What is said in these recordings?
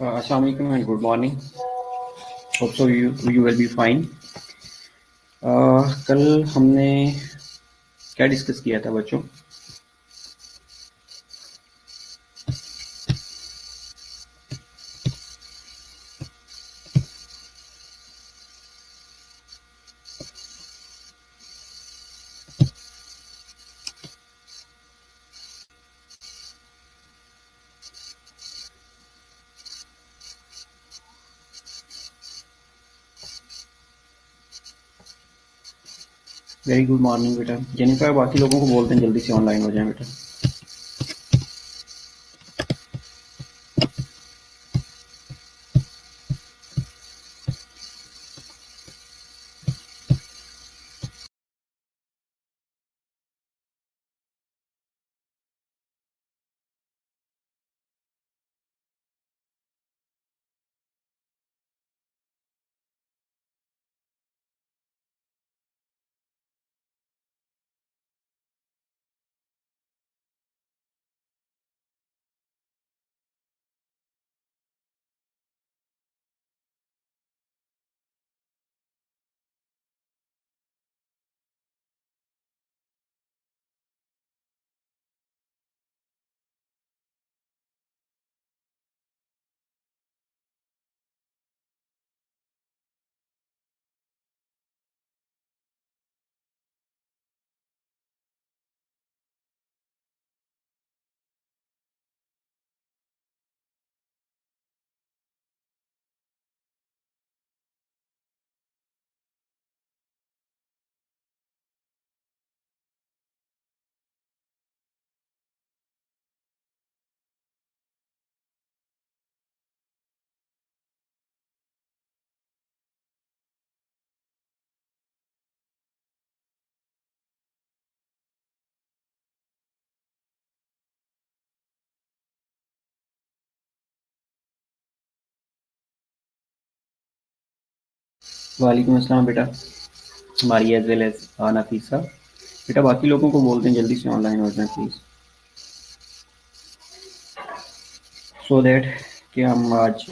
Assalamu alaikum and good morning. Hope so you will be fine. कल हमने क्या discuss किया था बच्चों? वेरी गुड मॉर्निंग बेटा। जेनिफर बाकी लोगों को बोलते हैं जल्दी से ऑनलाइन हो जाएं बेटा। वालेकुम अस्सलाम बेटा। हमारी एज वेल एज नफीसा बेटा। बाकी लोगों को बोलते हैं जल्दी से ऑनलाइन हो जाएं प्लीज़, सो दैट कि हम आज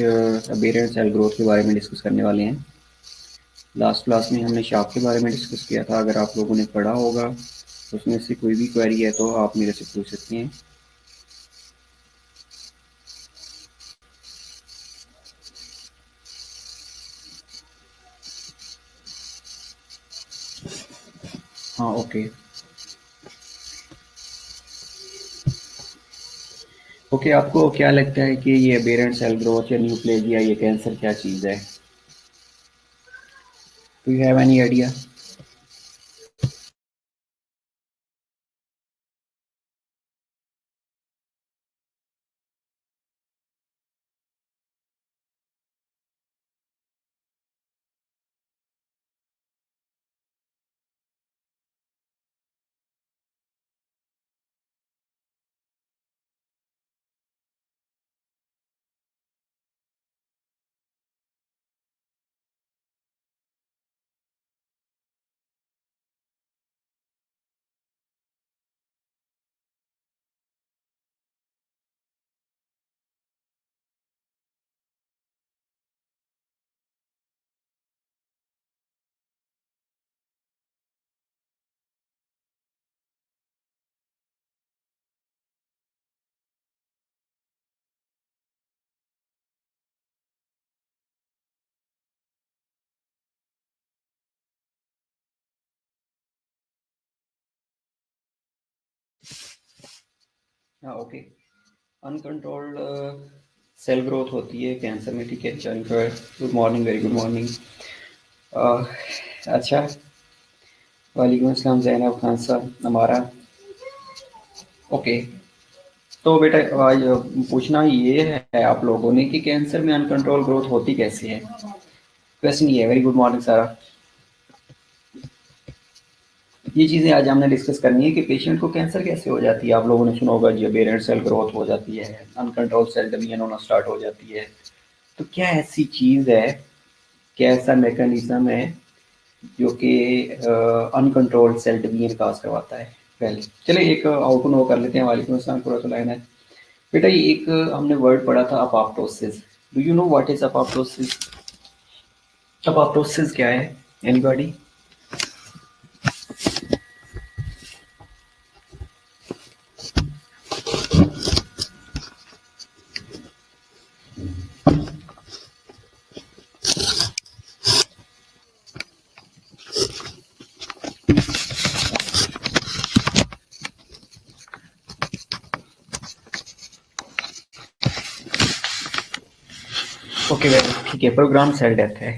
बेर एंड सेल ग्रोथ के बारे में डिस्कस करने वाले हैं। लास्ट क्लास में हमने शाप के बारे में डिस्कस किया था। अगर आप लोगों ने पढ़ा होगा तो उसमें से कोई भी क्वेरी है तो आप मेरे से पूछ सकते हैं। हाँ ओके ओके। आपको क्या लगता है कि ये बेरेंट सेल ग्रोथ या न्यूप्लेजिया ये कैंसर क्या चीज़ है? Do you have any idea? हाँ ओके। अनकंट्रोल्ड सेल ग्रोथ होती है कैंसर में, ठीक है। चलिए, good morning, very good morning. अच्छा, वालेकुम अस्सलाम ज़ैनब खान साहब हमारा। ओके, तो बेटा आज पूछना ये है आप लोगों ने कि कैंसर में अनकंट्रोल ग्रोथ होती कैसे है। क्वेश्चन ये है। वेरी गुड मॉर्निंग सारा। ये चीज़ें आज हमने डिस्कस करनी है कि पेशेंट को कैंसर कैसे हो जाती है। आप लोगों ने सुना होगा जी, बेरेंट सेल ग्रोथ हो जाती है, अनकंट्रोल सेल डिवीजन होना स्टार्ट हो जाती है। तो क्या ऐसी चीज़ है, क्या ऐसा मैकेनिज्म है जो कि अनकंट्रोल्ड सेल डिवीजन काज करवाता है? पहले चलिए एक आउट नो कर लेते हैं। वालेकुम अस्सलाम, पूरा तो लाइन है बेटा। ये एक हमने वर्ड पढ़ा था apoptosis. Do you know what is apoptosis? Apoptosis क्या है? एनीबॉडी? ओके वेल, ठीक है, प्रोग्राम सेल डेथ है।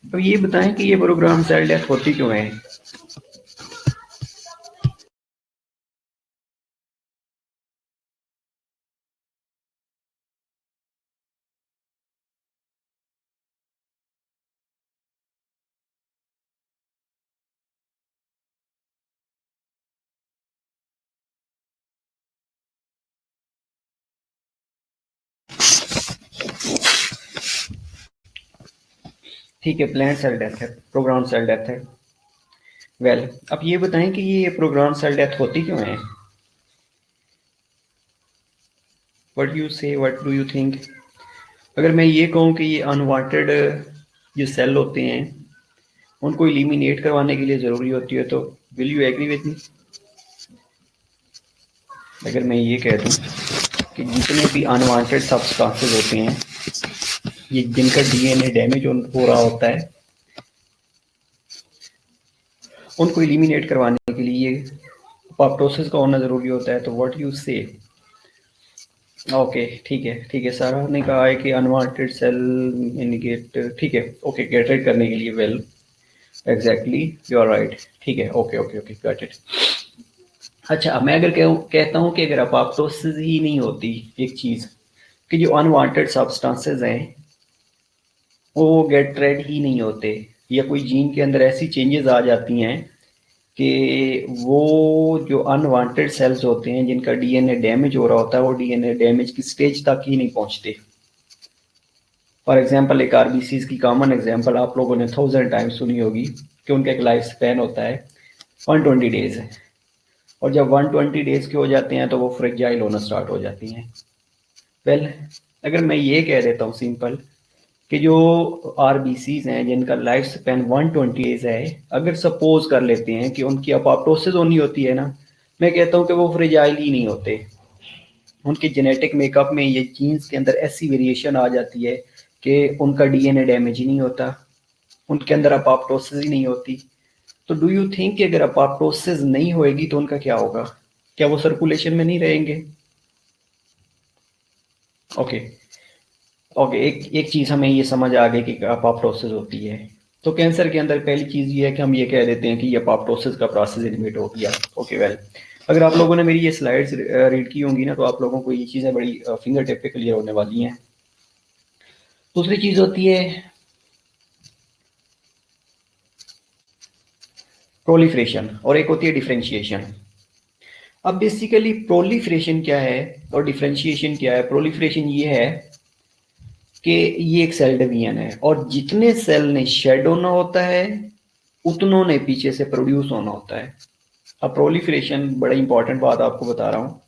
तो ये बताएं कि ये प्रोग्राम सेल डेथ होती क्यों है? ठीक है, प्लांट सेल डेथ है, प्रोग्राम सेल डेथ है। वेल, अब ये बताएं कि ये प्रोग्राम सेल डेथ होती क्यों है? व्हाट यू से, व्हाट डू यू थिंक? अगर मैं ये कहूँ कि ये अनवांटेड जो सेल होते हैं उनको इलिमिनेट करवाने के लिए ज़रूरी होती है, तो will you agree with me? अगर मैं ये कह दूँ कि जितने भी अनवांटेड सब्सटेंसेस होते हैं, ये जिनका डीएनए डैमेज हो रहा होता है, उनको इलिमिनेट करवाने के लिए अपोप्टोसिस का होना ज़रूरी होता है। तो व्हाट यू से? ओके, ठीक है, ठीक है। सारा ने कहा है कि अनवांटेड सेल इंडिकेट, ठीक है, ओके, गेट रेड करने के लिए। Well, exactly, you are right. ठीक है, okay okay okay, got it. अच्छा, अब मैं अगर कहता हूँ कि अगर अपोप्टोसिस ही नहीं होती, एक चीज़ कि जो अनवांटेड सब्सटेंसेस हैं वो गेट रेड ही नहीं होते, या कोई जीन के अंदर ऐसी चेंजेस आ जाती हैं कि वो जो अनवांटेड सेल्स होते हैं जिनका डीएनए डैमेज हो रहा होता है, वो डीएनए डैमेज की स्टेज तक ही नहीं पहुंचते। फॉर एग्जांपल, एक आरबीसीज की कॉमन एग्जांपल आप लोगों ने 1000 टाइम्स सुनी होगी कि उनका एक लाइफ स्पैन होता है 120 डेज है, और जब 120 डेज के हो जाते हैं तो वो फ्रेजाइल होना स्टार्ट हो जाती हैं। वेल, अगर मैं ये कह देता हूँ सिंपल कि जो आरबीसीज हैं जिनका लाइफ स्पैन 120 डेज है, अगर सपोज कर लेते हैं कि उनकी अपोप्टोसिस होनी होती है ना, मैं कहता हूँ कि वो फ्रेजाइल ही नहीं होते। उनके जेनेटिक मेकअप में ये जीन्स के अंदर ऐसी वेरिएशन आ जाती है कि उनका डीएनए डैमेज ही नहीं होता, उनके अंदर अपोप्टोसिस ही नहीं होती। तो डू यू थिंक कि अगर अपोप्टोसिस नहीं होएगी तो उनका क्या होगा? क्या वो सर्कुलेशन में नहीं रहेंगे? ओके ओके, एक चीज हमें ये समझ आ गई कि अपोप्टोसिस होती है। तो कैंसर के अंदर पहली चीज ये है कि हम ये कह देते हैं कि ये अपोप्टोसिस का प्रोसेस इनिबिट हो गया। ओके वेल, अगर आप लोगों ने मेरी ये स्लाइड्स रीड की होंगी ना, तो आप लोगों को ये चीज़ें बड़ी फिंगर टिप पे क्लियर होने वाली हैं। दूसरी चीज़ होती है प्रोलिफरेशन, और एक होती है डिफरेंशिएशन। अब बेसिकली प्रोलिफरेशन क्या है और डिफरेंशिएशन क्या है? प्रोलिफरेशन ये है कि ये एक सेल डिवीजन है, और जितने सेल ने शेड होना होता है उतनों ने पीछे से प्रोड्यूस होना होता है। अब प्रोलिफरेशन बड़ा इंपॉर्टेंट बात आपको बता रहा हूँ,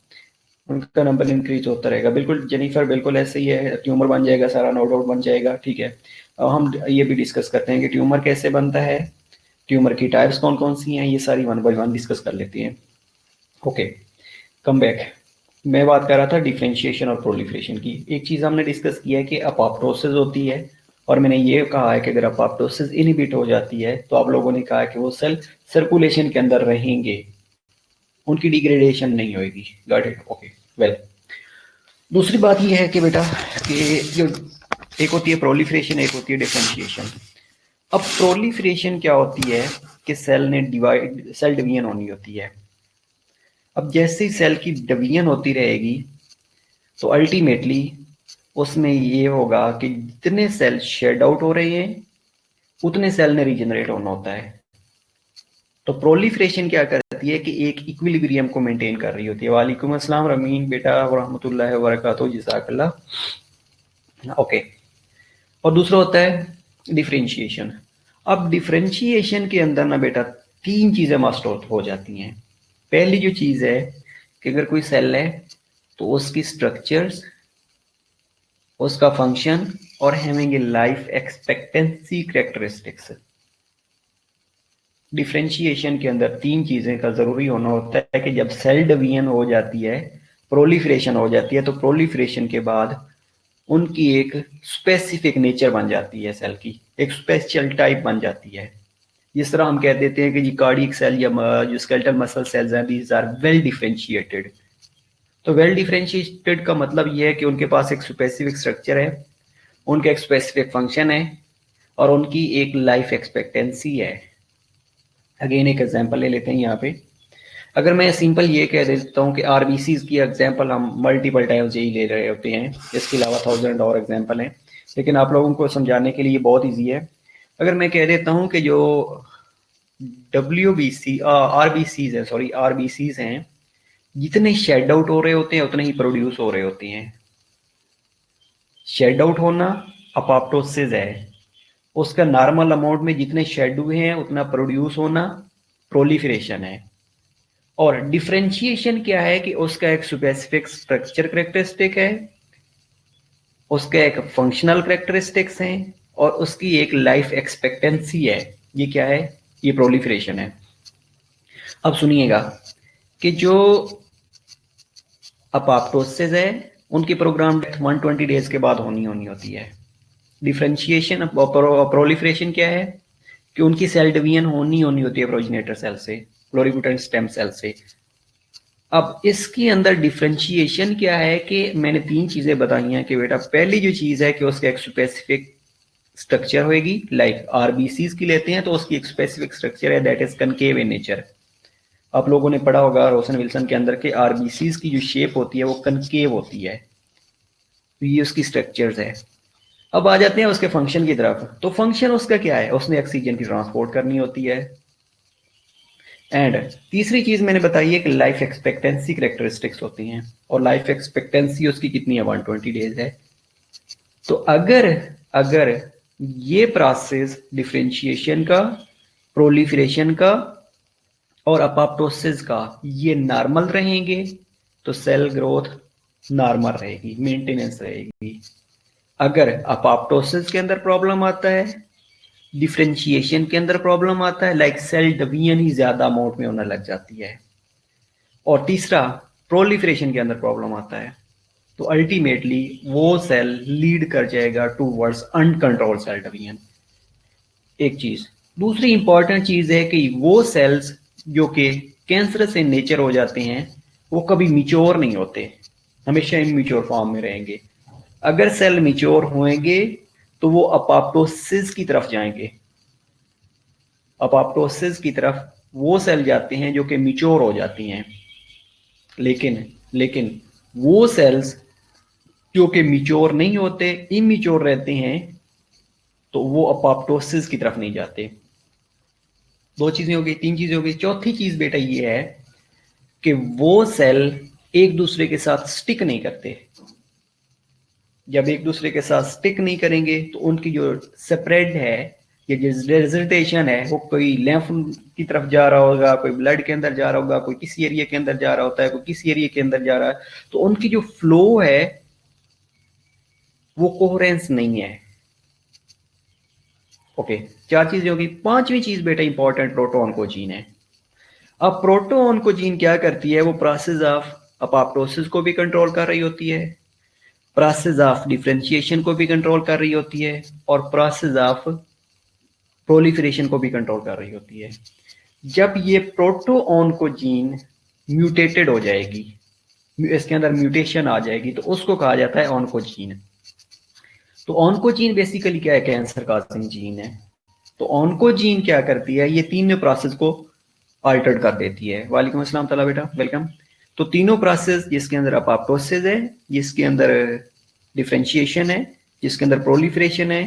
उनका नंबर इंक्रीज होता रहेगा। बिल्कुल जेनिफर, बिल्कुल ऐसे ही है, ट्यूमर बन जाएगा सारा, नो डाउट बन जाएगा। ठीक है, अब हम ये भी डिस्कस करते हैं कि ट्यूमर कैसे बनता है, ट्यूमर की टाइप्स कौन कौन सी हैं, ये सारी वन बाय वन डिस्कस कर लेते हैं। Okay, come back. मैं बात कर रहा था डिफरेंशिएशन और प्रोलिफरेशन की। एक चीज़ हमने डिस्कस किया है कि अपोप्टोसिस होती है, और मैंने ये कहा है कि अगर अपोप्टोसिस इनहिबिट हो जाती है तो आप लोगों ने कहा कि वो सेल सर्कुलेशन के अंदर रहेंगे, उनकी डिग्रेडेशन नहीं होगी। Got it? ओके वेल, दूसरी बात यह है कि बेटा कि जो एक होती है प्रोलिफरेशन, एक होती है डिफरेंशिएशन। अब प्रोलिफरेशन क्या होती है कि सेल ने सेल डिवीजन होनी होती है। अब जैसे ही सेल की डिवीजन होती रहेगी तो अल्टीमेटली उसमें ये होगा कि जितने सेल शेड आउट हो रहे हैं उतने सेल ने रीजनरेट होना होता है। तो प्रोलिफरेशन क्या करती है कि एक इक्विलिब्रियम को मेंटेन कर रही होती है। वालेकुम अस्सलाम रमीन बेटा रहमतुल्लाहि व बरकातहू, जज़ाकल्लाह। ओके, और दूसरा होता है डिफरेंशिएशन। अब डिफरेंशिएशन के अंदर ना बेटा तीन चीज़ें मस्ट हो जाती हैं। पहली जो चीज़ है कि अगर कोई सेल है तो उसकी स्ट्रक्चर्स, उसका फंक्शन और having a life expectancy characteristics. Differentiation के अंदर तीन चीजें का जरूरी होना होता है कि जब सेल डिवीजन हो जाती है, प्रोलिफरेशन हो जाती है, तो प्रोलिफरेशन के बाद उनकी एक स्पेसिफिक नेचर बन जाती है, सेल की एक स्पेशल टाइप बन जाती है। जिस तरह हम कह देते हैं कि जी कार्डियक सेल या जो स्केलेटल मसल सेल्स हैं, दीज आर वेल डिफरेंशिएटेड। तो वेल डिफरेंशिएटेड का मतलब ये है कि उनके पास एक स्पेसिफिक स्ट्रक्चर है, उनका एक स्पेसिफिक फंक्शन है और उनकी एक लाइफ एक्सपेक्टेंसी है। अगेन एक एग्जांपल ले लेते हैं यहाँ पे। अगर मैं सिंपल ये कह देता हूँ कि आरबीसीज की एग्जांपल हम मल्टीपल टाइम्स यही ले रहे होते हैं, इसके अलावा 1000 और एग्जांपल हैं, लेकिन आप लोगों को समझाने के लिए बहुत ईजी है। अगर मैं कह देता हूँ कि जो आरबीसीज है, सॉरी आरबीसीज हैं, जितने शेड आउट हो रहे होते हैं उतने ही प्रोड्यूस हो रहे होते हैं। शेड आउट होना अपोप्टोसिस है, उसका नॉर्मल अमाउंट में जितने शेड हुए हैं उतना प्रोड्यूस होना प्रोलिफरेशन है। और डिफरेंशिएशन क्या है कि उसका एक स्पेसिफिक स्ट्रक्चर कैरेक्टरिस्टिक है, उसका एक फंक्शनल कैरेक्टरिस्टिक्स हैं और उसकी एक लाइफ एक्सपेक्टेंसी है। ये क्या है? ये प्रोलिफरेशन है। अब सुनिएगा कि जो अपोप्टोसिस है उनकी प्रोग्राम डेथ 120 डेज के बाद होनी होती है। डिफरेंशिएशन प्रोलिफरेशन क्या है कि उनकी सेल डिवीजन होनी होती है प्रोजेनेटर सेल से, प्लुरिपोटेंट स्टेम सेल से। अब इसके अंदर डिफरेंशिएशन क्या है कि मैंने तीन चीजें बताई हैं कि बेटा पहली जो चीज है कि उसका एक स्पेसिफिक स्ट्रक्चर होगी, लाइक आरबीसीज की लेते हैं तो उसकी एक स्पेसिफिक स्ट्रक्चर है that is concave in nature. आप लोगों ने पढ़ा होगा रोसन विल्सन के अंदर के आरबीसीज की जो शेप होती है वो कनकेव होती है, तो ये उसकी स्ट्रक्चर्स है। अब आ जाते हैं उसके फंक्शन की तरफ। तो फंक्शन उसका क्या है? उसने ऑक्सीजन की ट्रांसपोर्ट करनी होती है। एंड तीसरी चीज मैंने बताई है कि लाइफ एक्सपेक्टेंसी कैरेक्टरिस्टिक्स होती हैं, और लाइफ एक्सपेक्टेंसी उसकी कितनी है? 120 डेज है। तो अगर ये प्रोसेस डिफरेंशिएशन का, प्रोलिफरेशन का और अपोप्टोसिस का ये नॉर्मल रहेंगे तो सेल ग्रोथ नॉर्मल रहेगी, मेंटेनेंस रहेगी। अगर अपोप्टोसिस के अंदर प्रॉब्लम आता है, डिफरेंशिएशन के अंदर प्रॉब्लम आता है, लाइक सेल डिवीजन ही ज्यादा अमाउंट में होने लग जाती है, और तीसरा प्रोलिफरेशन के अंदर प्रॉब्लम आता है, तो अल्टीमेटली वो सेल लीड कर जाएगा टूवर्ड्स अनकंट्रोल सेल डिवीजन। एक चीज, दूसरी इंपॉर्टेंट चीज है कि वो सेल्स जो कि कैंसर से नेचर हो जाते हैं वो कभी मिच्योर नहीं होते, हमेशा इमैच्योर फॉर्म में रहेंगे। अगर सेल मिच्योर होंगे तो वो अपोप्टोसिस की तरफ जाएंगे। अपोप्टोसिस की तरफ वो सेल जाते हैं जो कि मिच्योर हो जाती हैं, लेकिन वो सेल्स जो कि मिच्योर नहीं होते, इमैच्योर रहते हैं, तो वो अपोप्टोसिस की तरफ नहीं जाते। दो चीजें हो गई, तीन चीजें हो गई। चौथी चीज बेटा ये है कि वो सेल एक दूसरे के साथ स्टिक नहीं करते। जब एक दूसरे के साथ स्टिक नहीं करेंगे तो उनकी जो स्प्रेड है या जो रेजल्टेशन है वो कोई lymph की तरफ जा रहा होगा, कोई ब्लड के अंदर जा रहा होगा, कोई किसी एरिया के अंदर जा रहा होता है, कोई किसी एरिया के अंदर जा रहा है, तो उनकी जो फ्लो है वो कोहेरेंस नहीं है। ओके, चार चीजें होगी। पांचवी चीज बेटा इंपॉर्टेंट प्रोटोऑन्कोजीन है। अब प्रोटोऑन्कोजीन क्या करती है? वो प्रोसेस ऑफ अपोप्टोसिस को भी कंट्रोल कर रही होती है, प्रोसेस ऑफ डिफरेंशिएशन को भी कंट्रोल कर रही होती है, और प्रोसेस ऑफ प्रोलिफरेशन को भी कंट्रोल कर रही होती है। जब ये प्रोटोऑन्कोजीन म्यूटेटेड हो जाएगी, इसके अंदर म्यूटेशन आ जाएगी, तो उसको कहा जाता है ऑन्कोजीन। तो ऑन्कोजीन बेसिकली क्या है? कैंसर काजिंग जीन है। तो ऑन्कोजीन क्या करती है? ये तीनों प्रोसेस को अल्टर्ड कर देती है। वालेकुम अस्सलाम ताला बेटा, वेलकम। तो तीनों प्रोसेस, जिसके अंदर अपोप्टोसिस है, जिसके अंदर डिफरेंशिएशन है, जिसके अंदर प्रोलिफरेशन है,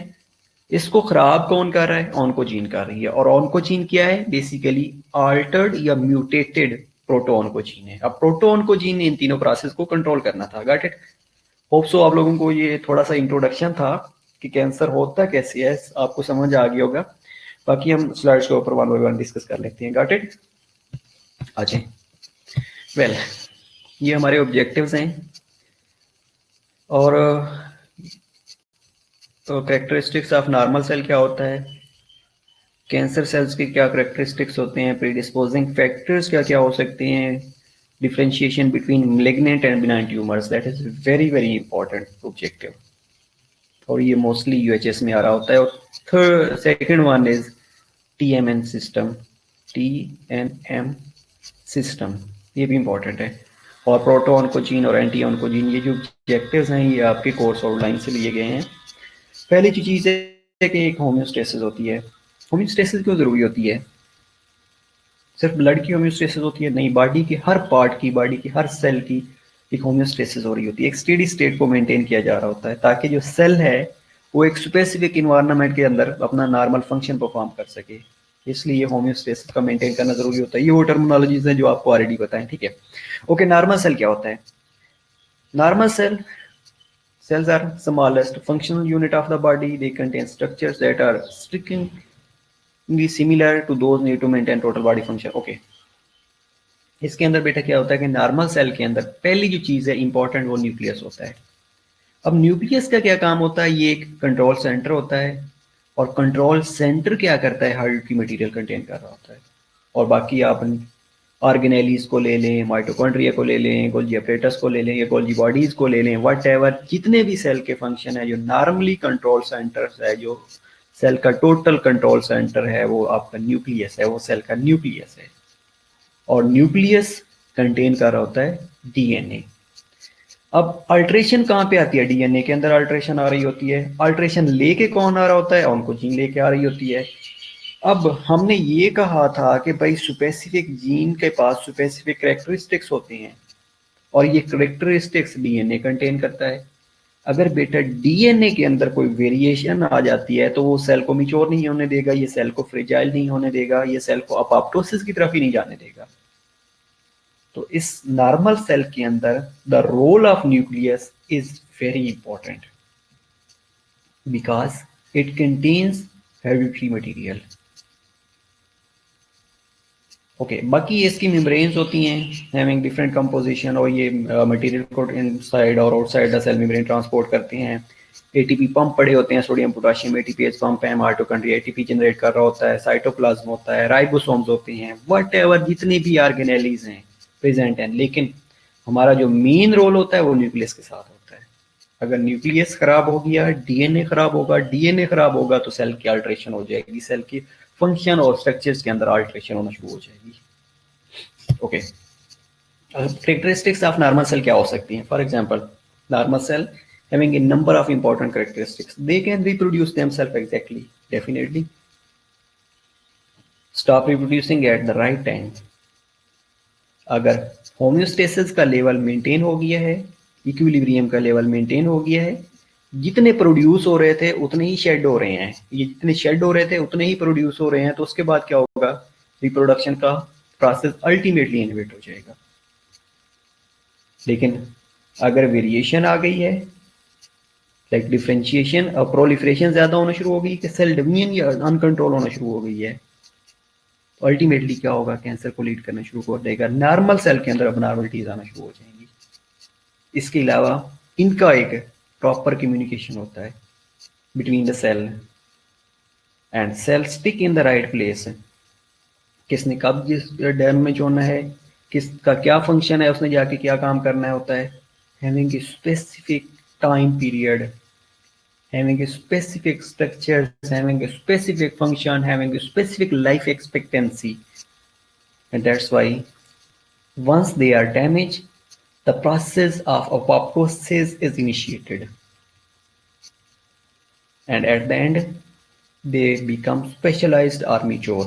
इसको खराब कौन कर रहा है? ऑन्कोजीन कर रही है। और ऑन्कोजीन क्या है? बेसिकली अल्टर्ड या म्यूटेटेड प्रोटोऑन्कोजीन है। अब प्रोटोऑन्कोजीन ने इन तीनों प्रोसेस को कंट्रोल करना था। Got it? होप सो आप लोगों को ये थोड़ा सा इंट्रोडक्शन था कि कैंसर होता कैसे है, आपको समझ आ गया होगा। बाकी हम स्लाइड्स के ऊपर वन बाय वन डिस्कस कर लेते हैं। Got it? अच्छा, ये हमारे ऑब्जेक्टिव्स हैं, और तो करेक्टरिस्टिक्स ऑफ नॉर्मल सेल क्या होता है, कैंसर सेल्स के क्या करेक्टरिस्टिक्स होते हैं, प्रीडिस्पोजिंग फैक्टर्स क्या क्या हो सकते हैं, differentiation between malignant and benign tumours, that is very very important objective, और ये मोस्टली यूएचएस में आ रहा होता है। और third second one is TMN system, TNM system, ये भी इंपॉर्टेंट है। और प्रोटोन कोजीन और एंटी ऑन्कोजीन, ये जो ऑब्जेक्टिव्स हैं ये आपके कोर्स आउटलाइन से लिए गए हैं। पहली चीज़ है कि एक होम्योस्टेसिस होती है। होम्योस्टेसिस क्यों ज़रूरी होती है? सिर्फ ब्लड की होम्योस्टेसिस होती है? नहीं, बॉडी की हर पार्ट की, बॉडी की हर सेल की एक होम्योस्टेसिस हो रही होती है, एक स्टेडी स्टेट को मेंटेन किया जा रहा होता है ताकि जो सेल है वो एक स्पेसिफिक इन्वायरमेंट के अंदर अपना नॉर्मल फंक्शन परफॉर्म कर सके, इसलिए ये होम्योस्टेसिस का मेंटेन करना जरूरी होता है। ये वो टर्मिनोलॉजीज हैं जो आपको ऑलरेडी बताएं, ठीक है। ओके, नॉर्मल सेल क्या होता है? Normal cells are smallest functional unit of the body. They contain structures that are strikingly similar to those needed to maintain total body function. Okay, इसके अंदर बेटा क्या होता है कि नॉर्मल सेल के अंदर पहली जो चीज है इंपॉर्टेंट वो न्यूक्लियस होता है। अब न्यूक्लियस का क्या काम होता है? ये एक कंट्रोल सेंटर होता है, और कंट्रोल सेंटर क्या करता है? हेरिडिटरी मटेरियल कंटेन कर रहा होता है। और बाकी आप ऑर्गेनेलीज को ले लें, माइटोकॉन्ड्रिया को ले लें, गोल्जी अपरेटस को ले लें, या गोल्जी बॉडीज को ले लें, व्हाटएवर, जितने भी सेल के फंक्शन है जो नॉर्मली कंट्रोल सेंटर्स है, जो सेल का टोटल कंट्रोल सेंटर है वो आपका न्यूक्लियस है, वो सेल का न्यूक्लियस है। और न्यूक्लियस कंटेन कर रहा होता है डीएनए। अब अल्ट्रेशन कहाँ पे आती है? डीएनए के अंदर अल्ट्रेशन आ रही होती है। अल्ट्रेशन लेके कौन आ रहा होता है? ऑन्कोजीन लेके आ रही होती है। अब हमने ये कहा था कि भाई स्पेसिफिक जीन के पास स्पेसिफिक कैरेक्टरिस्टिक्स होते हैं, और ये कैरेक्टरिस्टिक्स डीएनए कंटेन करता है। अगर बेटा डीएनए के अंदर कोई वेरिएशन आ जाती है तो वो सेल को मिच्योर नहीं होने देगा, ये सेल को फ्रेजाइल नहीं होने देगा, ये सेल को अपोप्टोसिस की तरफ ही नहीं जाने देगा। तो इस नॉर्मल सेल के अंदर the role of nucleus is very important because it contains hereditary material. Okay, बाकी इसकी मेम्ब्रेन्स होती हैं हैविंग डिफरेंट कंपोजिशन, और ये मटेरियल को इनसाइड और outside the cell membrane transport करते हैं। एटीपी पंप पड़े होते हैं, सोडियम पोटेशियम एटीपीएस पंप है, माइटोकॉन्ड्रिया एटीपी जनरेट कर रहा होता है, साइटोप्लाज्म होता है, राइबोसोम्स होते हैं, व्हाटएवर जितने भी ऑर्गेनेलीज हैं प्रेजेंट हैं। लेकिन हमारा जो मेन रोल होता है वो न्यूक्लियस के साथ होता है। अगर न्यूक्लियस खराब हो गया, डीएनए खराब होगा, डीएनए खराब होगा तो सेल की अल्ट्रेशन हो जाएगी, सेल की फंक्शन और स्ट्रक्चर्स के अंदर अल्ट्रेशन होना शुरू हो जाएगी। Okay, characteristics of normal cell क्या हो सकती हैं? For example, normal cell having a number of important characteristics. They can reproduce themselves exactly, definitely. Stop reproducing at the right time. अगर होम्योस्टेसिस का लेवल मेंटेन हो गया है, इक्विलिब्रियम का लेवल मेंटेन हो गया है, जितने प्रोड्यूस हो रहे थे उतने ही शेड हो रहे हैं, ये जितने शेड हो रहे थे उतने ही प्रोड्यूस हो रहे हैं, तो उसके बाद क्या होगा? रिप्रोडक्शन का प्रोसेस अल्टीमेटली इनहिबिट हो जाएगा। लेकिन अगर वेरिएशन आ गई है, लाइक डिफरेंशिएशन और प्रोलिफरेशन ज्यादा होना शुरू हो गई, कि सेल डिवीजन या अनकंट्रोल होना शुरू हो गई है, तो अल्टीमेटली क्या होगा? कैंसर को लीड करना शुरू कर देगा। नॉर्मल सेल के अंदर अबनॉर्मलिटीज आना शुरू हो जाएंगी। इसके अलावा इनका एक प्रॉपर कम्युनिकेशन होता है between the cell and cell stick in the right place. किसने कब जिस डैम में छोड़ना है, किसका क्या फंक्शन है, उसने जाके क्या काम करना है होता है। Having a specific time period, having a specific structure, having a specific function, having a specific life expectancy. And that's why once they are damaged, the process of apoptosis is initiated. And at the end, they become specialized or mature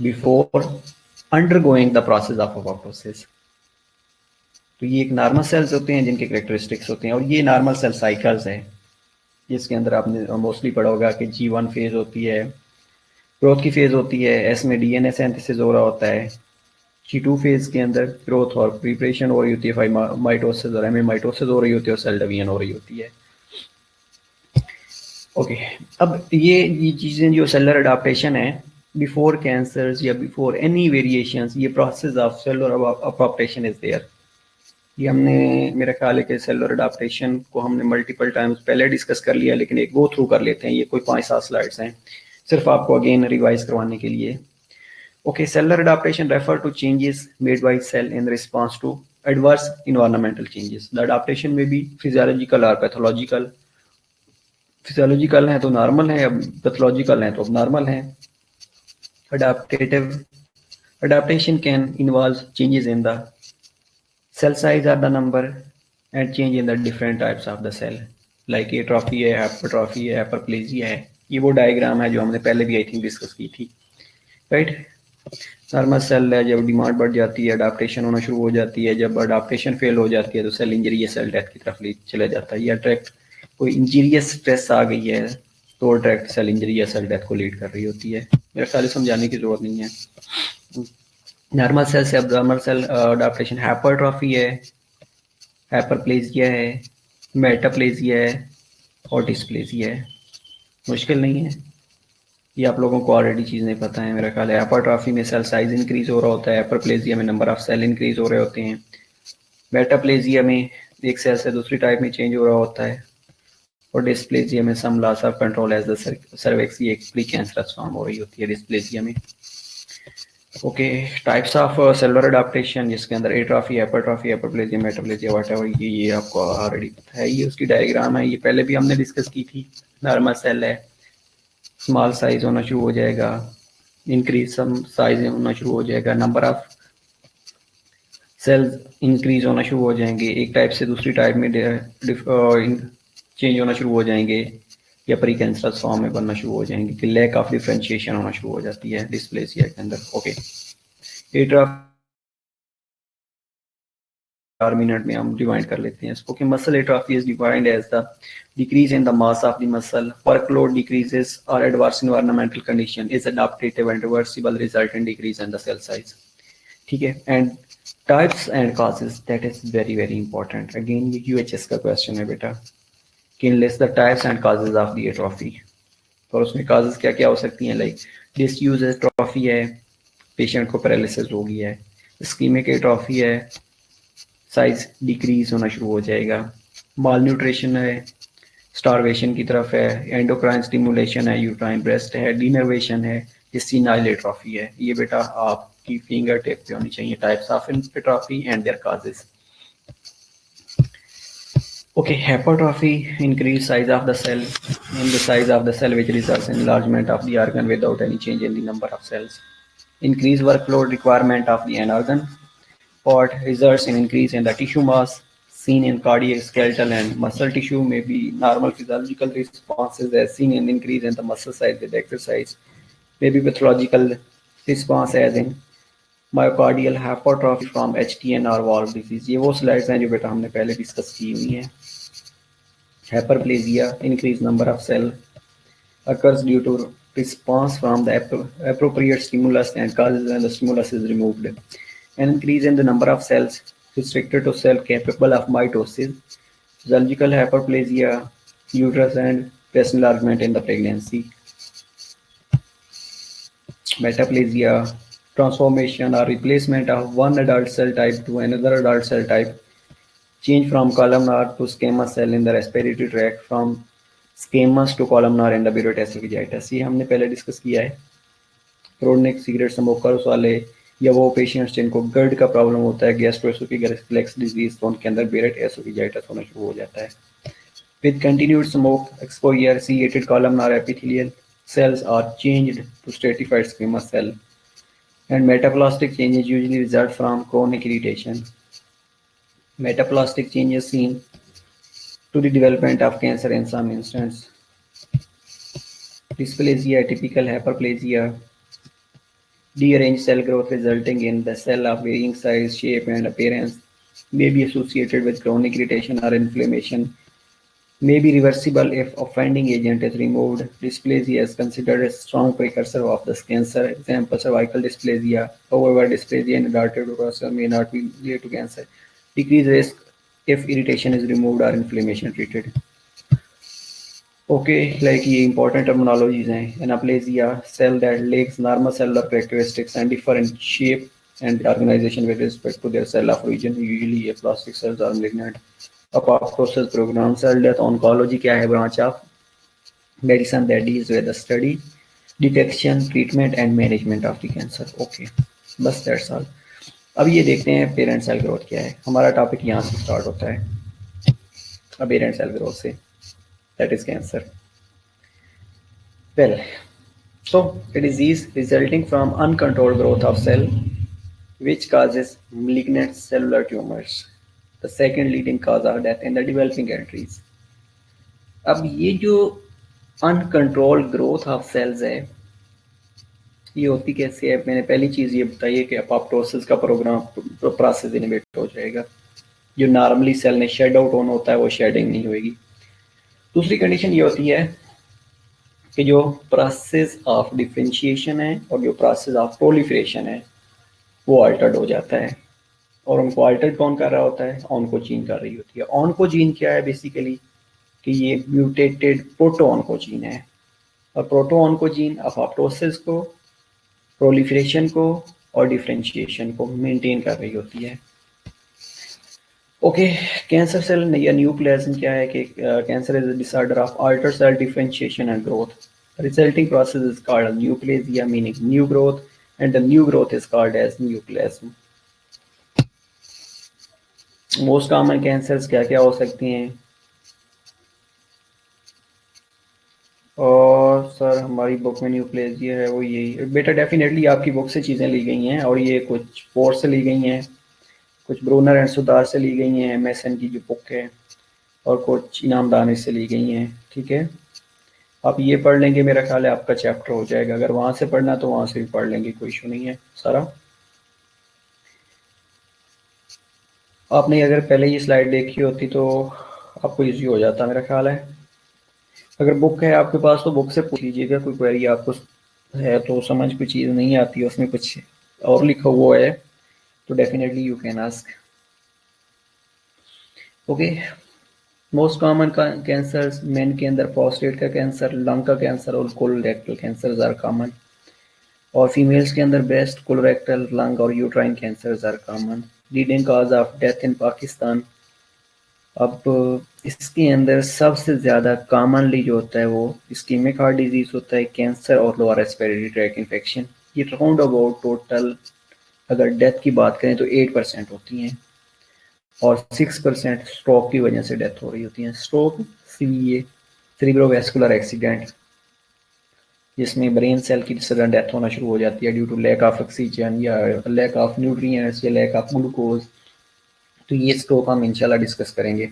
before undergoing the process of apoptosis. तो ये एक normal sales होते हैं जिनके characteristics होते हैं, और ये नॉर्मल सेल साइकिल्स हैं जिसके अंदर आपने मोस्टली पढ़ा होगा कि G1 फेज होती है, ग्रोथ की फेज होती है, एस में डीएनए सिंथेसिस हो रहा होता है, G2 फेज के अंदर ग्रोथ और प्रिपरेशन हो रही होती है, माइटोसिस और एम माइटोसिस हो रही होती है, और सेल डिवीजन हो रही होती है। ओके, अब ये चीज़ें जो सेलुलर अडाप्टेशन है बिफोर कैंसर्स या बिफोर एनी वेरिएशंस, ये process of cellular adaptation is there. ये हमने मेरा ख्याल है कि सेलुलर अडाप्टेशन को हमने मल्टीपल टाइम्स पहले डिस्कस कर लिया, लेकिन एक गो थ्रू कर लेते हैं। ये कोई 5-7 स्लाइड्स हैं सिर्फ आपको अगेन रिवाइज करवाने के लिए। Okay, cellular adaptation refer to changes made by cell in response to adverse environmental changes. The adaptation में भी फिजियोलॉजिकल और पैथोलॉजिकल। फिजियोलॉजिकल है तो नॉर्मल है, अब पैथोलॉजिकल है तो अब नॉर्मल है। अडाप्टेटिव adaptation can involve changes in the cell size or the number and change in the different types of the cell like atrophy है, hypertrophy है, hyperplasia है। ये वो डायग्राम है जो हमने पहले भी आई थिंक डिस्कस की थी, राइट। नॉर्मल सेल है, जब डिमांड बढ़ जाती है अडाप्टेशन होना शुरू हो जाती है, जब अडाप्टेशन फेल हो जाती है तो सेल इंजरी या सेल डेथ की तरफ ले चला जाता है। ये अट्रैक्ट कोई इंजीरियस स्ट्रेस आ गई है तो अट्रैक्ट सेल इंजरी या सेल डेथ को लीड कर रही होती है। मेरे ख्याल समझाने की जरूरत नहीं है। नॉर्मल सेल से अबनॉर्मल सेल अडाप्टेशन हाइपरट्रॉफी है, हाइपरप्लेजिया है, मेटाप्लेजिया है और डिस्प्लेजिया है। मुश्किल नहीं है, ये आप लोगों को ऑलरेडी चीज़ें पता है मेरा ख्याल है। हाइपरट्रॉफी में सेल साइज इंक्रीज हो रहा होता है, हाइपरप्लेजिया में नंबर ऑफ सेल इंक्रीज हो रहे होते हैं, मेटाप्लेजिया में एक सेल से दूसरी टाइप में चेंज हो रहा होता है, और डिस्प्लेजिया में some loss of control as the cervix, ये एक प्री कैंसरस फॉर्म हो रही होती है डिस्प्लेजिया में। Okay, types of cellular adaptation जिसके अंदर atrophy, hypertrophy, hyperplasia, metaplasia whatever, ये आपको ऑलरेडी पता है। ये उसकी डायग्राम है, ये पहले भी हमने डिस्कस की थी। नॉर्मल सेल है, स्मॉल साइज होना शुरू हो जाएगा, इंक्रीज सम साइज होना शुरू हो जाएगा, नंबर ऑफ सेल्स इंक्रीज होना शुरू हो जाएंगे, एक टाइप से दूसरी टाइप में चेंज होना शुरू हो जाएंगे या प्री कैंसरस फॉर्म में बनना शुरू हो जाएंगे कि लैक ऑफ डिफरेंशिएशन होना शुरू हो जाती है डिस्प्लेसिया के अंदर। ओके, 4 मिनट में हम डिवाइड कर लेते हैं इसको कि muscle atrophy is defined as the decrease in the mass of the muscle, workload decreases और adverse environmental condition is adaptive and reversible result in decrease in the cell size. ठीक है, and types and causes, that is very very important. Again ये UHS का question है बेटा कि list the types and causes of the atrophy. और उसमें causes क्या क्या हो सकती हैं, लाइक डिसयूज एट्रोफी है, पेशेंट को पैरालिसिस हो गया है, इस्कीमिक एट्रोफी है, साइज डिक्रीज होना शुरू हो जाएगा, माल न्यूट्रिशन है, स्टारवेशन की तरफ है, एंडोक्राइन स्टिमुलेशन है, यूट्राइन ब्रेस्ट है, डीनर्वेशन है, सीनाइल एट्रोफी है। ये बेटा आपकी फिंगर टिप पे होनी चाहिए, types of atrophy and their causes. Okay, hypertrophy, increase size of the cell, in the size of the cell which results in enlargement of the organ without any change in the number of cells. Increase workload requirement of the end organ part results in increase in the tissue mass seen in cardiac, skeletal and muscle tissue. May be normal physiological responses as seen in increase in the muscle size with exercise. Maybe pathological response as in myocardial hypertrophy from HTN और valve disease. ये वो slides हैं जो बेटा हमने पहले discuss की हुई हैं। Hyperplasia, increase number of cell occurs due to response from the appropriate stimulus and causes when the stimulus is removed. An increase in the number of cells restricted to cell capable of mitosis, physiological hyperplasia, uterus and breast enlargement in the pregnancy. Metaplasia, transformation or replacement of one adult cell type to another adult cell type, change from columnar to squamous cell in the respiratory tract, from squamous to columnar in the biruate esophagitis। ये हमने पहले discuss किया है। Chronic cigarette smokers वाले या वो patients जिनको गर्ड का प्रॉब्लम होता है, गैस्ट्रोएसोफेजियल रिफ्लेक्स डिजीज, तो उनके अंदर बिरुएट एसोफेजिटिस होना शुरू हो जाता है। With continued smoke exposure, ciliated columnar epithelial cells are changed to stratified squamous cell. And metaplastic changes usually result from chronic irritation. Metaplastic changes seen to the development of cancer in some instances. Dysplasia, typical hyperplasia, dearranged cell growth resulting in the cell of varying size, shape, and appearance, may be associated with chronic irritation or inflammation, may be reversible if offending agent is removed. Dysplasia is considered a strong precursor of the cancer. Example, cervical dysplasia. However, dysplasia in adult person may not be related to cancer. Decreased risk if irritation is removed or inflammation treated. Okay, like ये important terminologies हैं. Anaplasia, cell that lacks normal cellular characteristics and differ in shape, and the organization with respect to their cell of origin, usually aplastic cells or malignant. Apoptosis program, cell death, oncology क्या है branch of medicine that deals with the study, detection, treatment and management of the cancer. Okay, बस that's all. अब ये देखते हैं parent cell growth क्या है. हमारा टॉपिक यहाँ से स्टार्ट होता है पेरेंट सेल ग्रोथ से, that is cancer. Well, so a disease resulting from uncontrolled growth of cell which causes malignant cellular tumors. The second leading cause of death in the developing countries. अब ये जो uncontrolled growth of sales है ये होती कैसे है. मैंने पहली चीज़ ये बताई है कि अपोप्टोसिस का प्रोग्राम प्रोसेस इनहिबिट हो जाएगा. जो नॉर्मली सेल ने शेड आउट होना होता है वो शेडिंग नहीं होगी. दूसरी कंडीशन ये होती है कि जो प्रोसेस ऑफ डिफरेंशिएशन है और जो प्रोसेस ऑफ प्रोलिफरेशन है वो अल्टर्ड हो जाता है. और उनको अल्टर्ड कौन कर रहा होता है? ऑन्कोजीन कर रही होती है. ऑन्कोजीन क्या है? बेसिकली कि ये म्यूटेटेड प्रोटोऑन्कोजीन है और प्रोटोऑन्कोजीन अपोप्टोसिस को, प्रोलिफरेशन को और डिफरेंशिएशन को मेंटेन कर रही होती है. ओके, कैंसर सेल या न्यूप्लाज्म क्या है कि cancer is a disorder of alter cell differentiation and growth. Resulting process is called neoplasia meaning new growth and the new growth is called as neoplasm. Most common cancers क्या क्या हो सकती हैं? और सर हमारी बुक में neoplasia है वो यही. बेटा डेफिनेटली आपकी बुक से चीज़ें ली गई हैं और ये कुछ पोर से ली गई हैं, कुछ ब्रूनर एंड सुधार से ली गई हैं, एमएसएन की जो बुक है, और कुछ इनाम दानिश से ली गई हैं. ठीक है, आप ये पढ़ लेंगे मेरा ख्याल है आपका चैप्टर हो जाएगा. अगर वहाँ से पढ़ना तो वहाँ से भी पढ़ लेंगे, कोई इशू नहीं है. सारा आपने अगर पहले ये स्लाइड देखी होती तो आपको ईजी हो जाता मेरा ख्याल है. अगर बुक है आपके पास तो बुक से पूछ लीजिएगा, कोई क्वेरी आपको है तो समझ कोई चीज़ नहीं आती है उसमें कुछ और लिखा हुआ है तो definitely you can ask. Okay, most common cancer men के अंदर प्रोस्टेट का कैंसर, लंग का कैंसर और कोलोरेक्टल कैंसर आर कॉमन. और फीमेल्स के अंदर ब्रेस्ट, कोलोरेक्टल, लंग और uterine cancer are common. Leading cause of death in Pakistan. अब इसके अंदर सबसे ज़्यादा कॉमनली जो होता है वो इस्कीमिक हार्ट डिजीज़ होता है, कैंसर और लोअर रेस्पिरेटरी ट्रैक इन्फेक्शन. ये राउंड अबाउट टोटल अगर डेथ की बात करें तो 8% होती हैं और 6% स्ट्रोक की वजह से डेथ हो रही होती है. स्ट्रोक सीवीए सेरिब्रोवैस्कुलर एक्सीडेंट जिसमें ब्रेन सेल की सडन डेथ होना शुरू हो जाती है due to lack of oxygen या लैक ऑफ न्यूट्रिएंट्स या लैक ऑफ ग्लूकोज. तो ये स्ट्रोक हम इंशाल्लाह डिस्कस करेंगे.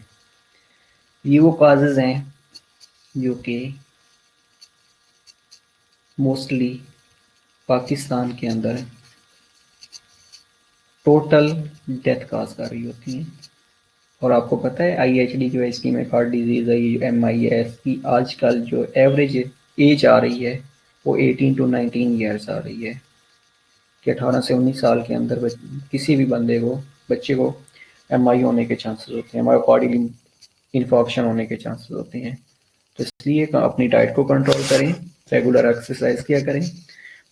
ये वो काजेज हैं जो कि मोस्टली पाकिस्तान के अंदर टोटल डेथ काज कर रही होती हैं. और आपको पता है IHD जो है इस्कीमिक हार्ट डिजीज़ है, ये MIS की आजकल जो एवरेज एज आ रही है वो 18 to 19 ईयर्स आ रही है कि 18 से 19 साल के अंदर किसी भी बंदे को, बच्चे को MI होने के चांसेस होते हैं, मायोकार्डियल इन्फॉक्शन होने के चांसेस होते हैं. तो इसलिए अपनी डाइट को कंट्रोल करें, रेगुलर एक्सरसाइज किया करें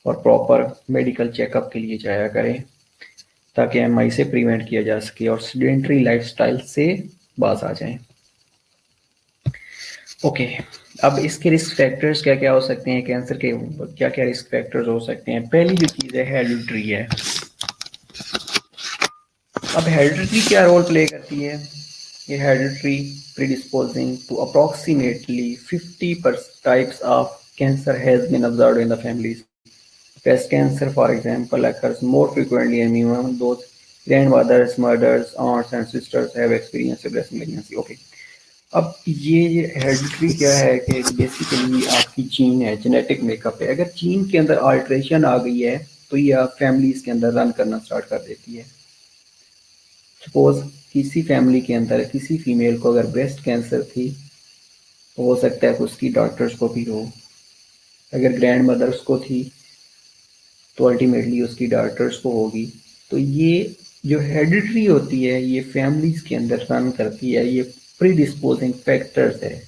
और प्रॉपर मेडिकल चेकअप के लिए जाया करें ताकि MI से प्रिवेंट किया जा सके और सेडेंटरी लाइफस्टाइल से बाज आ जाएं. ओके, अब इसके रिस्क फैक्टर्स क्या क्या हो सकते हैं, कैंसर के क्या क्या रिस्क फैक्टर्स हो सकते हैं. पहली जो चीज़ है हेरिडिटरी है. अब हेरिडिटरी क्या रोल प्ले करती है? ये hereditary predisposing to approximately 50 types of cancer has been observed in the families. Breast cancer, for example, occurs more frequently among those grandmothers, mothers, aunts and sisters have experienced breast malignancy. Okay. अब ये hereditary क्या है कि basically आपकी gene है, genetic makeup है. अगर gene के अंदर अल्ट्रेशन आ गई है तो ये आप फैमिलीज के अंदर रन करना स्टार्ट कर देती है. सपोज किसी फैमिली के अंदर किसी फीमेल को अगर ब्रेस्ट कैंसर थी तो हो सकता है कि उसकी डॉक्टर्स को भी हो. अगर ग्रैंड मदर्स को थी तो अल्टीमेटली उसकी डॉक्टर्स को होगी. तो ये जो हेरिडिटरी होती है ये फैमिलीज के अंदर रन करती है, ये प्रीडिस्पोजिंग फैक्टर्स है.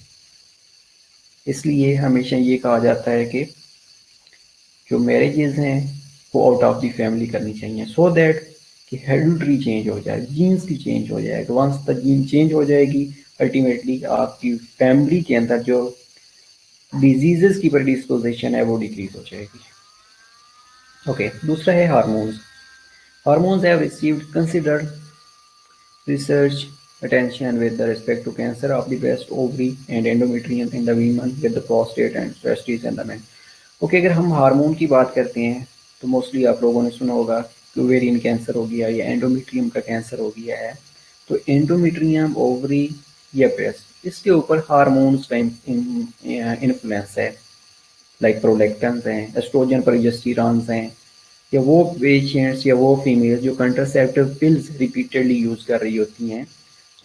इसलिए हमेशा ये कहा जाता है कि जो मैरिजेस हैं को आउट ऑफ द फैमिली करनी चाहिए, सो दैट कि हेरिडिटरी चेंज हो जाए, जीन्स की चेंज हो जाए। वंस द जीन चेंज हो जाएगी, अल्टीमेटली आपकी फैमिली के अंदर जो डिजीजेस की प्रेडिस्पोजिशन है वो डिक्रीज हो जाएगी। ओके, दूसरा है hormones. Hormones have received considered research attention with the respect to cancer of the breast, ovary and endometrium in the women with the prostate and testes in the men. Okay, अगर हम hormone की बात करते हैं तो mostly आप लोगों ने सुना होगा कि ओवेरियन कैंसर हो गया या एंडोमेट्रियम का कैंसर हो गया है। तो एंडोमेट्रियम, ओवरी या ब्रेस्ट, इसके ऊपर हार्मोन्स का इन्फ्लुएंस है, लाइक प्रोलैक्टिन्स हैं, एस्ट्रोजन, प्रोजेस्टेरॉन्स हैं, या वो पेशेंट्स या वो फीमेल जो कंट्रासेप्टिव पिल्स रिपीटेडली यूज कर रही होती हैं,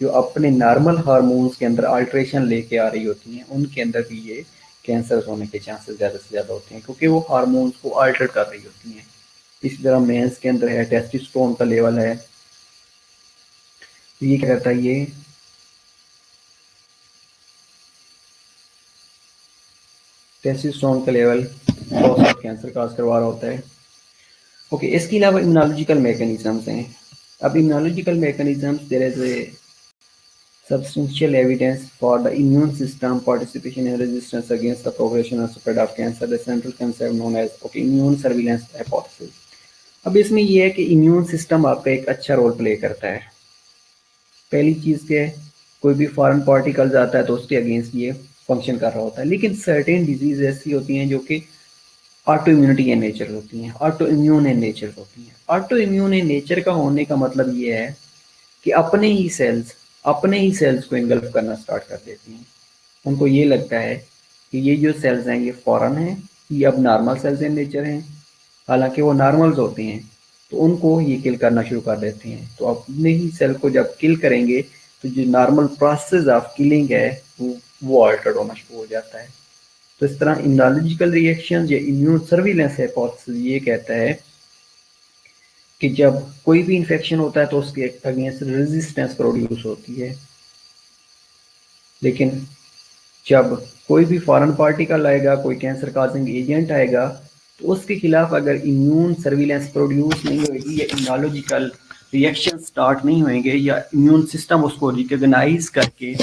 जो अपने नॉर्मल हार्मोन्स के अंदर अल्ट्रेशन लेके आ रही होती हैं, उनके अंदर भी ये कैंसर होने के चांसेस ज़्यादा से ज़्यादा होते हैं, क्योंकि वो हार्मोन्स को अल्टर कर रही होती हैं। इसी तरह मेंस के अंदर है, टेस्टोस्टेरोन का लेवल है, तो ये क्या करता है, ये टेस्टोस्टेरोन का लेवल प्रोस्टेट कैंसर काज करवा रहा होता है। ओके, इसके अलावा इम्यूनोलॉजिकल मैकेनिज्म्स हैं। अब immunological mechanisms, there is a substantial evidence for the immune system participation in resistance against the progression and spread of cancer, the central concept known as immune surveillance hypothesis। अब इसमें ये है कि immune system आपका एक अच्छा role play करता है। पहली चीज़ क्या है, कोई भी फॉरेन पार्टिकल्स आता है तो उसके अगेंस्ट ये फंक्शन कर रहा होता है। लेकिन सर्टेन डिजीज ऐसी होती हैं जो कि ऑटो इम्यूनिटी इन नेचर होती हैं, ऑटो इम्यून इन नेचर होती हैं। ऑटो इम्यून इन नेचर का होने का मतलब ये है कि अपने ही सेल्स को इनगल्फ करना स्टार्ट कर देती हैं। उनको ये लगता है कि ये जो सेल्स हैं ये फॉरेन हैं, ये अब नॉर्मल सेल्स इन नेचर हैं, हालांकि वो नॉर्मल्स होते हैं, तो उनको ये किल करना शुरू कर देते हैं। तो अपने ही सेल को जब किल करेंगे तो जो नॉर्मल प्रोसेस ऑफ किलिंग है वो अल्टर्ड होना शुरू हो जाता है। तो इस तरह इम्यूनोलॉजिकल रिएक्शन या इम्यून सर्विलेंस हाइपोथेसिस ये कहता है कि जब कोई भी इन्फेक्शन होता है तो उसके अगेंस्ट रेजिस्टेंस प्रोड्यूस होती है, लेकिन जब कोई भी फॉरेन पार्टिकल आएगा, कोई कैंसर काजिंग एजेंट आएगा, तो उसके खिलाफ अगर इम्यून सर्विलेंस प्रोड्यूस नहीं होगी या इम्यूनोलॉजिकल रिएक्शन स्टार्ट नहीं होंगे या इम्यून सिस्टम उसको रिकॉग्नाइज करके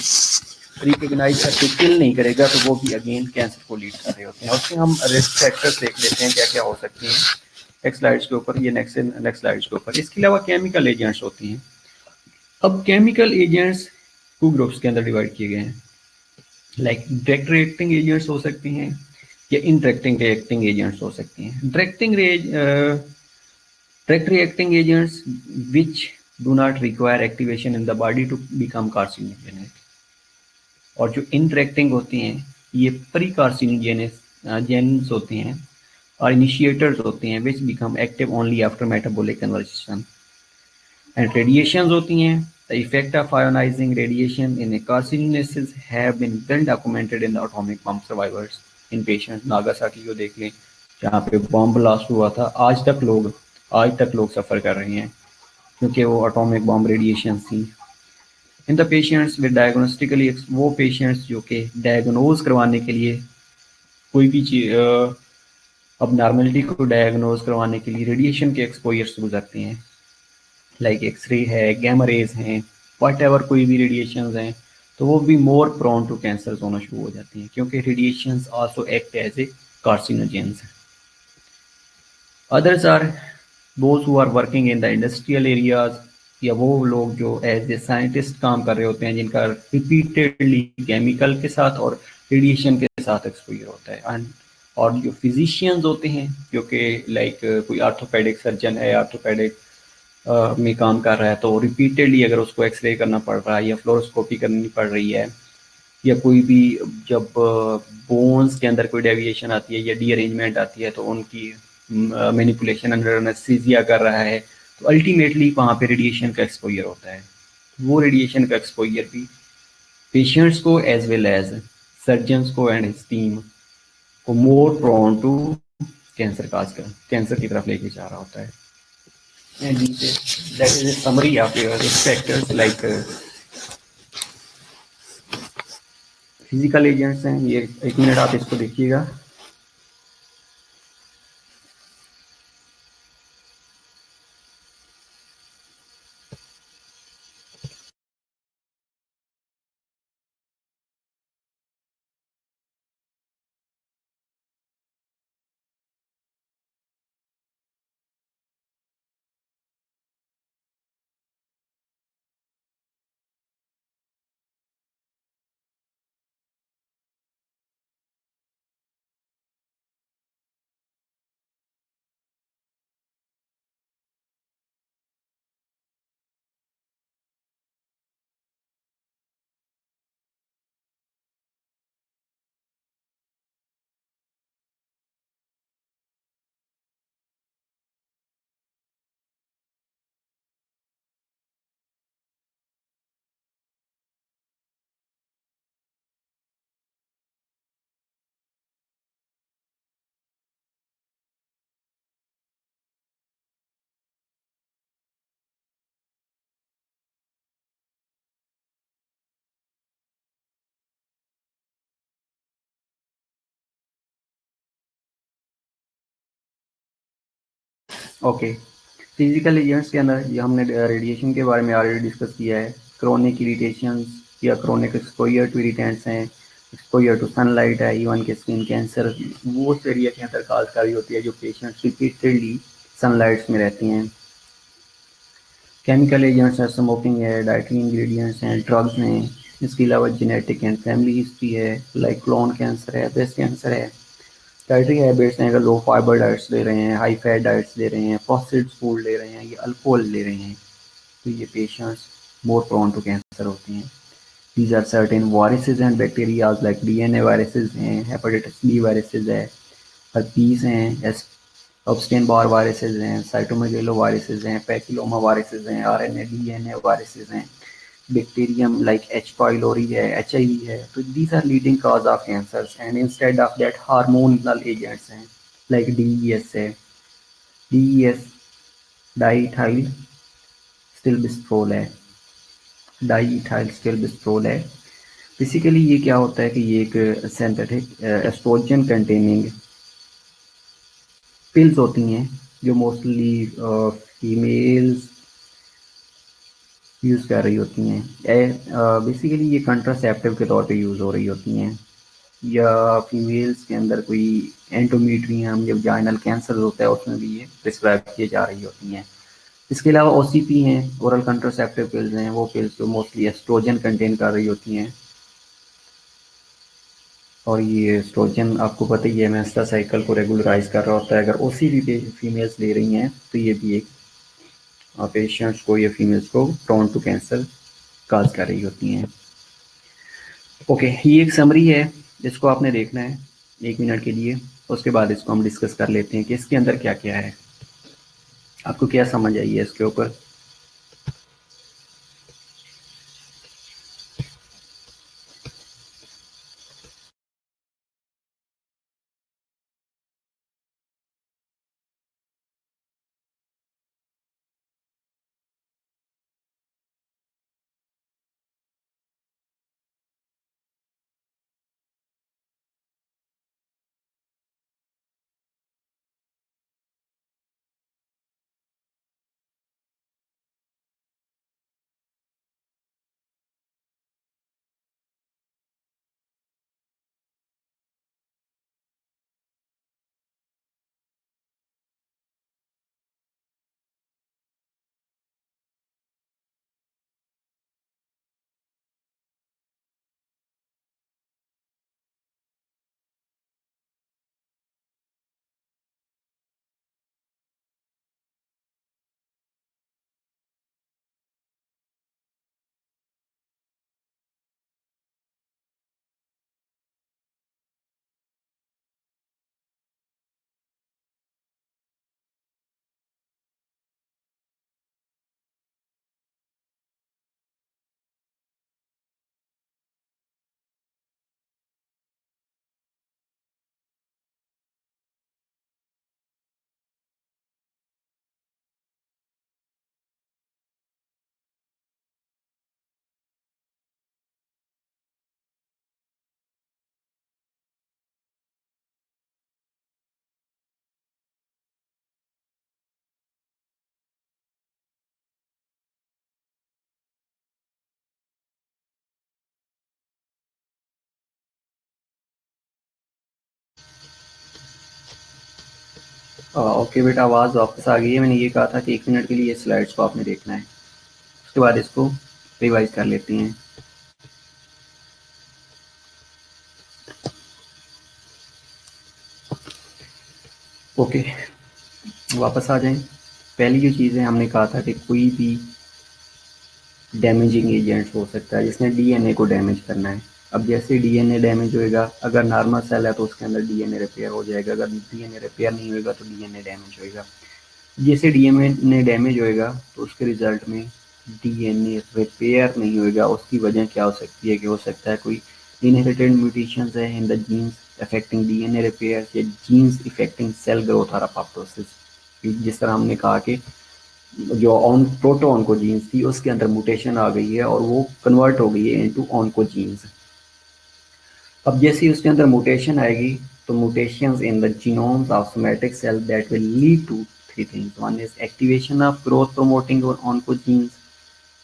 किल नहीं करेगा, तो वो भी अगेन कैंसर को लीड कर रहे होते हैं। उसमें हम रिस्क फैक्टर्स देख लेते हैं क्या क्या हो सकते हैं नेक्स्ट स्लाइड्स के ऊपर, ये नेक्स्ट स्लाइड्स के ऊपर। इसके अलावा केमिकल एजेंट्स होती हैं। अब केमिकल एजेंट्स 2 ग्रुप्स के अंदर डिवाइड किए गए हैं, लाइक डायरेक्ट रिएक्टिंग एजेंट्स हो सकते हैं या इनडायरेक्ट रिएक्टिंग एजेंट्स हो सकते हैं। Direct reacting agents which do not require activation in the body to become carcinogenic, और जो इंटरेक्टिंग होती हैं ये प्री कार्सिनोजेन्स होते हैं और इनिशिएटर्स होते हैं which become active only after metabolic conversion. And radiations होती हैं, the effect of ionizing radiation in carcinogenesis have been well documented in the atomic bomb survivors in patient. Nagasaki को देख लें, जहाँ पे बम ब्लास्ट हुआ था, आज तक लोग सफ़र कर रहे हैं क्योंकि वो एटॉमिक बम रेडिएशन थी। इन द पेशेंट्स विद डायग्नोस्टिकली, वो पेशेंट्स जो कि डायग्नोज करवाने के लिए कोई भी चीज़ अब नॉर्मलिटी को डायग्नोज करवाने के लिए रेडिएशन के एक्सपोजर से गुजरते हैं, लाइक एक्सरे है, गैमा रेज हैं, वट एवर कोई भी रेडिएशंस हैं, तो वो भी मोर प्रोन टू कैंसर होना शुरू हो जाती हैं क्योंकि radiations also act as a carcinogens. Others are those who are working in the industrial areas, या वो लोग जो एज ए साइंटिस्ट काम कर रहे होते हैं जिनका रिपीटेडली केमिकल के साथ और रेडिएशन के साथ एक्सपोजर होता है। एंड और जो फिजिशियंस होते हैं जो कि लाइक कोई आर्थोपेडिक सर्जन है, आर्थोपेडिक में काम कर रहा है, तो रिपीटेडली अगर उसको एक्सरे करना पड़ रहा है या फ्लोरोस्कोपी करनी पड़ रही है, या कोई भी जब बोन्स के अंदर कोई डेविएशन आती है या रीअरेंजमेंट आती है तो उनकी मैनिपुलेशन अंडर एनेस्थीसिया कर रहा है, तो अल्टीमेटली वहाँ पे रेडिएशन का एक्सपोजर होता है। वो रेडिएशन का एक्सपोजर भी पेशेंट्स को एज वेल एज सर्जन्स को एंड हिज टीम को मोर प्रोन टू कैंसर की तरफ लेके जा रहा होता है। And that is a summary of your factors like physical agents हैं। ये 1 मिनट आप इसको देखिएगा। ओके, फिजिकल एजेंट्स के अंदर ये हमने रेडिएशन के बारे में ऑलरेडी डिस्कस किया है। क्रोनिक इरिटेशंस या क्रोनिक एक्सपोजर टू इरिटेंट्स हैं, एक्सपोजर टू सनलाइट है, इवन के स्किन कैंसर वो उस एरिया के अंदर काजकारी होती है जो पेशेंट्स रिपीटेडली सनलाइट्स में रहती हैं। केमिकल एजेंट्स हैं, स्मोकिंग है, डाइटरी इंग्रेडिएंट्स हैं, ड्रग्स हैं। इसके अलावा जेनेटिक एंड फैमिली हिस्ट्री है, लाइक क्लोन कैंसर है, ब्रेस्ट कैंसर है। डाइटरी हैबिट्स हैं, अगर लो फाइबर डाइट्स ले रहे हैं, हाई फैट डाइट्स ले रहे हैं, प्रोसेस्ड फूड ले रहे हैं, ये अल्कोहल ले रहे हैं, तो ये patients more prone to cancer होते हैं। These are certain viruses and bacteria like DNA viruses हैं, hepatitis B viruses है, herpes हैं, Epstein Barr viruses हैं, cytomegalo viruses हैं, papilloma viruses हैं, RNA DNA viruses हैं, bacterium like H. pylori है, HIV है, तो these are leading cause of cancers and instead of that hormonal agents हैं like DES है, DES डाइथाइल स्टिलबिस्ट्रोल है, डाइथाइल स्टिलबिस्ट्रोल है। बेसिकली ये क्या होता है कि ये एक सिंथेटिक एस्ट्रोजन कंटेनिंग पिल्स होती हैं जो मोस्टली फीमेल्स यूज़ कर रही होती हैं। बेसिकली ये कंट्रासेप्टिव के तौर पे यूज़ हो रही होती हैं, या फीमेल्स के अंदर कोई एंडोमेट्रियम या वजाइनल कैंसर होता है उसमें भी ये प्रिस्क्राइब किए जा रही होती हैं। इसके अलावा OCP हैं, ओरल कंट्रासेप्टिव पिल्स हैं, वो पिल्स जो मोस्टली एस्ट्रोजन कंटेन कर रही होती हैं। और ये एस्ट्रोजन आपको पता ही है मेंस्ट्रुअल साइकिल को रेगुलराइज कर रहा होता है। अगर OCP फीमेल्स ले रही हैं तो ये भी एक पेशेंट्स को या फीमेल्स को प्रोन टू कैंसर काज कर रही होती हैं। ओके, ये एक समरी है, इसको आपने देखना है 1 मिनट के लिए, उसके बाद इसको हम डिस्कस कर लेते हैं कि इसके अंदर क्या क्या है, आपको क्या समझ आई है इसके ऊपर। ओके बेटा, आवाज़ वापस आ गई है। मैंने ये कहा था कि 1 मिनट के लिए स्लाइड्स को आपने देखना है, उसके बाद इसको रिवाइज कर लेते हैं। ओके, वापस आ जाएं। पहली जो चीज़ है, हमने कहा था कि कोई भी डैमेजिंग एजेंट्स हो सकता है जिसने DNA को डैमेज करना है। अब जैसे DNA डैमेज होएगा, अगर नॉर्मल सेल है तो उसके अंदर DNA रिपेयर हो जाएगा, अगर DNA रिपेयर नहीं होएगा तो DNA डैमेज होएगा। जैसे DNA डैमेज होएगा तो उसके रिजल्ट में DNA रिपेयर नहीं होएगा। उसकी वजह क्या हो सकती है कि हो सकता है कोई इनहेरिटेड म्यूटेशंस है in the genes affecting DNA repair, या जीन्स इफेक्टिंग सेल ग्रोथ और अपोप्टोसिस। जिस तरह हमने कहा कि जो ऑन प्रोटो ऑन्कोजीन्स थी उसके अंदर म्यूटेशन आ गई है और वो कन्वर्ट हो गई है इनटू ऑन्कोजीन्स। अब जैसे ही उसके अंदर म्यूटेशन आएगी तो mutations in the genomes of somatic cell that will lead to three things. One is activation of growth promoting oncogenes,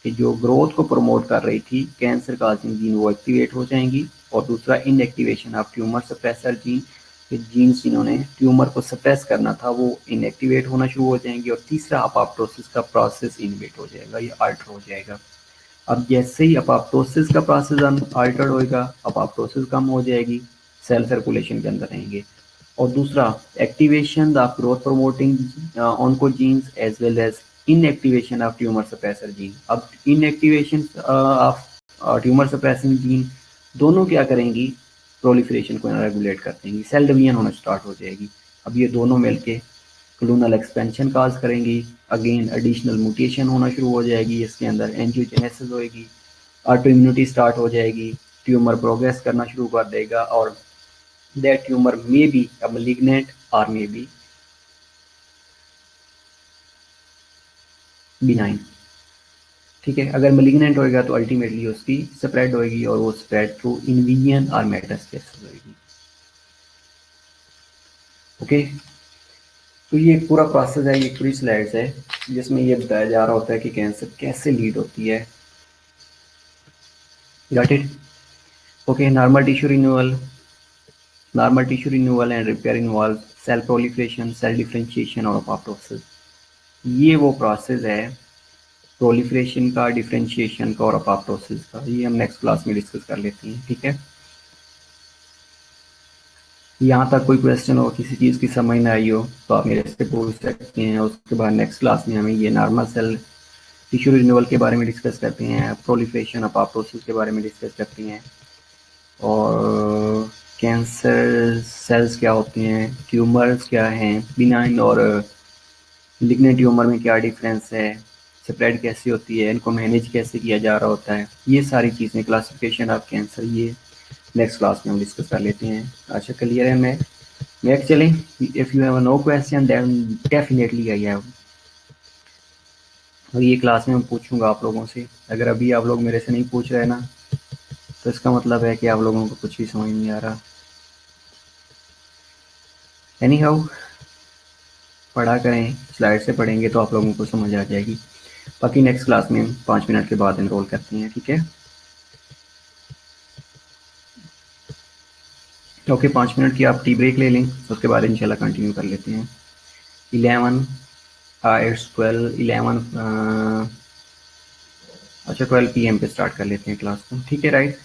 कि जो ग्रोथ को प्रमोट कर रही थी कैंसर काजिंग जीन वो एक्टिवेट हो जाएंगी। और दूसरा inactivation of tumour suppressor gene, कि जीन्स जिन्होंने ट्यूमर को सप्रेस करना था वो इनएक्टिवेट होना शुरू हो जाएंगी। और तीसरा अपोप्टोसिस का प्रोसेस इनहिबिट हो जाएगा, ये अल्टर हो जाएगा। अब जैसे ही अपोप्टोसिस का प्रोसेस अल्टर्ड होएगा, अपोप्टोसिस कम हो जाएगी, सेल सर्कुलेशन के अंदर रहेंगे। और दूसरा activation of growth promoting oncogenes as well as inactivation of tumour suppressor gene. अब inactivation of tumour suppressing gene दोनों क्या करेंगी, प्रोलिफरेशन को रेगुलेट कर देंगी, सेल डिवीजन होना स्टार्ट हो जाएगी। अब ये दोनों मिलके क्लोनल एक्सपेंशन काज करेंगी, अगेन एडिशनल म्यूटेशन होना शुरू हो जाएगी, इसके अंदर एंजियोजेनेसिस होएगी, ऑटो इम्यूनिटी स्टार्ट हो जाएगी, ट्यूमर प्रोग्रेस करना शुरू कर देगा। और that tumour may be a malignant और मे बी बिनाइन। ठीक है, अगर malignant होएगा तो अल्टीमेटली उसकी स्प्रेड होएगी और वो स्प्रेड थ्रू इन्वीजन और मेटास्टेसिस होएगी। ओके, तो ये पूरा प्रोसेस है, ये पूरी स्लाइड्स है जिसमें ये बताया जा रहा होता है कि कैंसर कैसे लीड होती है। Got it? Okay, normal tissue renewal and repair involve cell proliferation, cell differentiation और अपोप्टोसिस। ये वो प्रोसेस है प्रोलिफरेशन का, डिफरेंशिएशन का और अपोप्टोसिस का। ये हम नेक्स्ट क्लास में डिस्कस कर लेते हैं। ठीक है, यहाँ तक कोई क्वेश्चन हो, किसी चीज़ की समझ ना आई हो तो आप मेरे से पूछ सकते हैं। उसके बाद नेक्स्ट क्लास में हमें ये नॉर्मल सेल टिश्यू रिन्यूअल के बारे में डिस्कस करते हैं, प्रोलिफरेशन अपोप्टोसिस के बारे में डिस्कस करते हैं, और कैंसर सेल्स क्या होते हैं, ट्यूमर्स क्या हैं, बिनाइन और लिग्नेंट ट्यूमर में क्या डिफरेंस है, स्प्रेड कैसे होती है, इनको मैनेज कैसे किया जा रहा होता है, ये सारी चीज़ें, क्लासिफिकेशन ऑफ कैंसर, ये नेक्स्ट क्लास में हम डिस्कस कर लेते हैं। अच्छा क्लियर है? मैं चलें, if you have no question then definitely I have. और ये क्लास में मैं पूछूंगा आप लोगों से, अगर अभी आप लोग मेरे से नहीं पूछ रहे ना तो इसका मतलब है कि आप लोगों को कुछ भी समझ नहीं आ रहा। एनी हाउ, पढ़ा करें, स्लाइड से पढ़ेंगे तो आप लोगों को समझ आ जाएगी। बाकी नेक्स्ट क्लास में 5 मिनट के बाद इनरोल करते हैं। ठीक है, ओके, 5 मिनट की आप टी ब्रेक ले लें, उसके बाद इंशाल्लाह कंटिन्यू कर लेते हैं। 11 इट्स 12 11 अच्छा 12 PM पे स्टार्ट कर लेते हैं क्लास को। ठीक है, राइट?